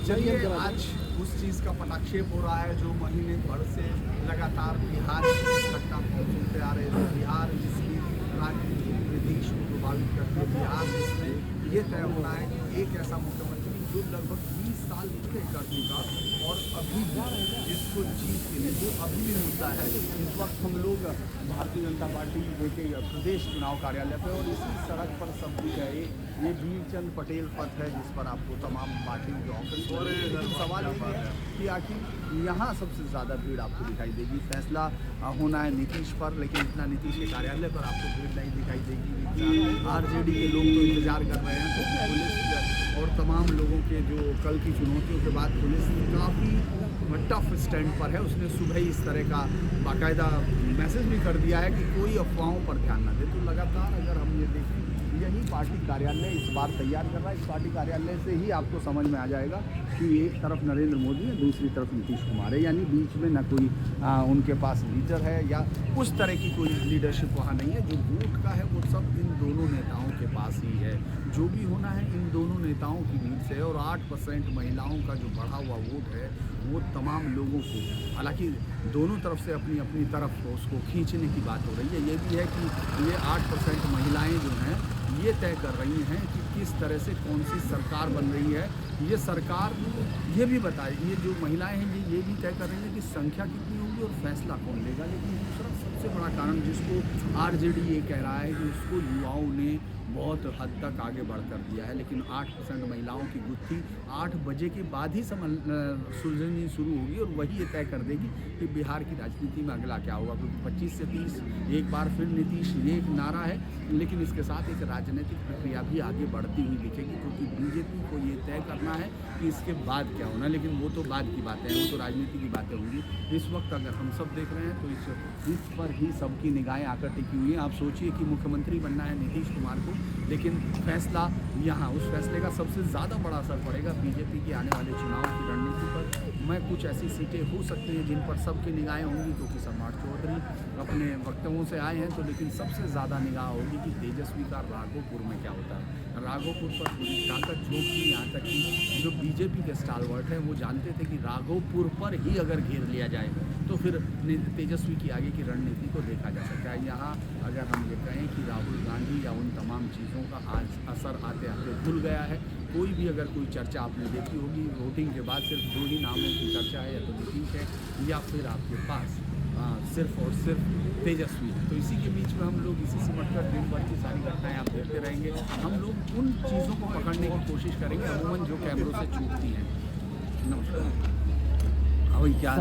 चलिए आज उस चीज़ का पटाक्षेप हो रहा है जो महीने भर से लगातार बिहार की घटना हम सुनते आ रहे थे। बिहार जिसकी राजनीतिक नीतीश को प्रभावित करती है, बिहार जिसमें ये तय होना है कि एक ऐसा मुख्यमंत्री जो लगभग 20 साल पूरे कर चुका और अभी भी जिसको जीत के लिए जो अभी भी मुद्दा है। इस वक्त हम लोग भारतीय जनता पार्टी के प्रदेश चुनाव कार्यालय पर और इसी सड़क पर सब दिख है ये वीरचंद पटेल पथ है जिस पर आपको तमाम पार्टियों के ऑफिस हो रहे हैं। लेकिन सवाल ये है कि आखिर यहाँ सबसे ज़्यादा भीड़ आपको दिखाई देगी। फैसला होना है नीतीश पर, लेकिन इतना नीतीश के कार्यालय पर आपको भीड़ नहीं दिखाई देगी। आरजेडी के लोग तो इंतजार कर रहे हैं, तो पुलिस और तमाम लोगों के जो कल की चुनौतियों के बाद पुलिस काफ़ी टफ स्टैंड पर है। उसने सुबह ही इस तरह का बाकायदा मैसेज भी कर दिया है कि कोई अफवाहों पर ध्यान न दे। तो लगातार अगर हम ये देखें, यही पार्टी कार्यालय इस बार तैयार कर रहा है। इस पार्टी कार्यालय से ही आपको समझ में आ जाएगा कि एक तरफ नरेंद्र मोदी है, दूसरी तरफ नीतीश कुमार है, यानी बीच में न कोई उनके पास लीडर है या उस तरह की कोई लीडरशिप वहाँ नहीं है। जो वोट का है वो सब इन दोनों नेताओं के पास ही है। जो भी होना है इन दोनों नेताओं की भीड़ से है। और 8% महिलाओं का जो बढ़ा हुआ वोट है वो तमाम लोगों को, हालांकि दोनों तरफ से अपनी अपनी तरफ उसको खींचने की बात हो रही है। ये भी है कि ये 8% महिलाएं जो हैं ये तय कर रही हैं कि किस तरह से कौन सी सरकार बन रही है। ये सरकार ये भी बताए, ये जो महिलाएं हैं ये भी तय कर रही हैं कि संख्या कितनी होगी और फैसला कौन लेगा। लेकिन दूसरा सबसे बड़ा कारण जिसको आरजेडी ये कह रहा है कि उसको युवाओं ने बहुत हद तक आगे बढ़कर दिया है। लेकिन 8% महिलाओं की गुत्थी 8 बजे के बाद ही सुलझनी शुरू होगी और वही ये तय कर देगी कि बिहार की राजनीति में अगला क्या होगा। क्योंकि 25 से 30 एक बार फिर नीतीश ये एक नारा है, लेकिन इसके साथ एक राजनीतिक प्रक्रिया भी आगे बढ़ती हुई दिखेगी। क्योंकि बीजेपी को ये तय करना है कि इसके बाद क्या होना, लेकिन वो तो बाद की बातें हैं, वो तो राजनीति की बातें होंगी। इस वक्त अगर हम सब देख रहे हैं तो इस पर ही सबकी निगाहें आकर टिकी हुई हैं। आप सोचिए कि मुख्यमंत्री बनना है नीतीश कुमार को, लेकिन फैसला यहाँ, उस फैसले का सबसे ज़्यादा बड़ा असर पड़ेगा बीजेपी के आने वाले चुनाव की रणनीति पर। मैं कुछ ऐसी सीटें हो सकती हैं जिन पर सबकी निगाहें होंगी, क्योंकि सम्राट चौधरी अपने वक्तव्यों से आए हैं। तो लेकिन सबसे ज़्यादा निगाह होगी कि तेजस्वी का राघोपुर में क्या होता है। राघोपुर पर पूरी ताकत झोंकी, यहाँ तक कि जो बीजेपी के स्टालवर्ट हैं वो जानते थे कि राघोपुर पर ही अगर घेर लिया जाए तो फिर तेजस्वी की आगे की रणनीति को देखा जा सकता है। यहाँ अगर हम ये कहें कि राहुल गांधी या उन तमाम चीज़ों का आज असर आते आते खुल गया है। कोई भी अगर कोई चर्चा आपने देखी होगी, वोटिंग के बाद सिर्फ 2 ही नामों की चर्चा है, या तो नीतीश है या फिर आपके पास सिर्फ और सिर्फ तेजस्वी है। तो इसी के बीच में हम लोग इसी सिमट कर दिन भर की सारी घटनाएं आप देखते रहेंगे। हम लोग उन चीज़ों को पकड़ने की कोशिश करेंगे अमूमन जो कैमरों से छूटती हैं। नमस्कार। हाँ भाई, क्या